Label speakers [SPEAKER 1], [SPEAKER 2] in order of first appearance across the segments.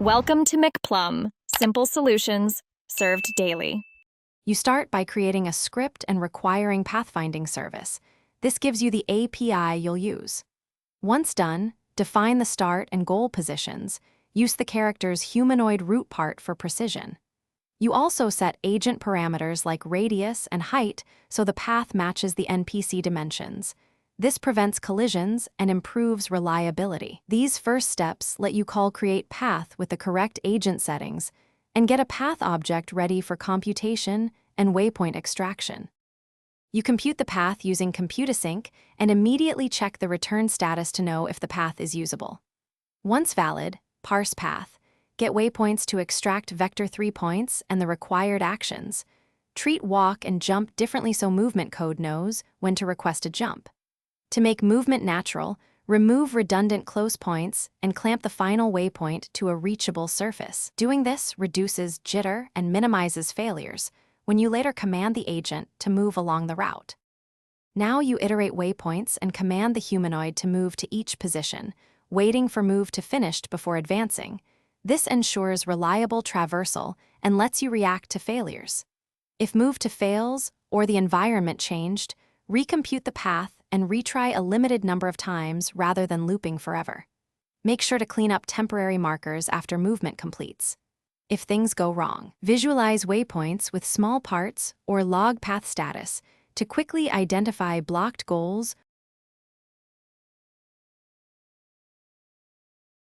[SPEAKER 1] Welcome to McPlum, simple solutions served daily.
[SPEAKER 2] You start by creating a script and requiring pathfinding service. This gives you the API you'll use. Once done, define the start and goal positions. Use the character's humanoid root part for precision. You also set agent parameters like radius and height so the path matches the NPC dimensions. This prevents collisions and improves reliability. These first steps let you call create path with the correct agent settings and get a path object ready for computation and waypoint extraction. You compute the path using ComputeAsync and immediately check the return status to know if the path is usable. Once valid, parse path. Get waypoints to extract vector 3 points and the required actions. Treat walk and jump differently so movement code knows when to request a jump. To make movement natural, remove redundant close points and clamp the final waypoint to a reachable surface. Doing this reduces jitter and minimizes failures when you later command the agent to move along the route. Now you iterate waypoints and command the humanoid to move to each position, waiting for move to finished before advancing. This ensures reliable traversal and lets you react to failures. If move to fails or the environment changed, recompute the path and retry a limited number of times rather than looping forever. Make sure to clean up temporary markers after movement completes. If things go wrong, visualize waypoints with small parts or log path status to quickly identify blocked goals.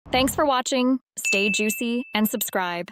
[SPEAKER 1] Thanks for watching. Stay juicy and subscribe.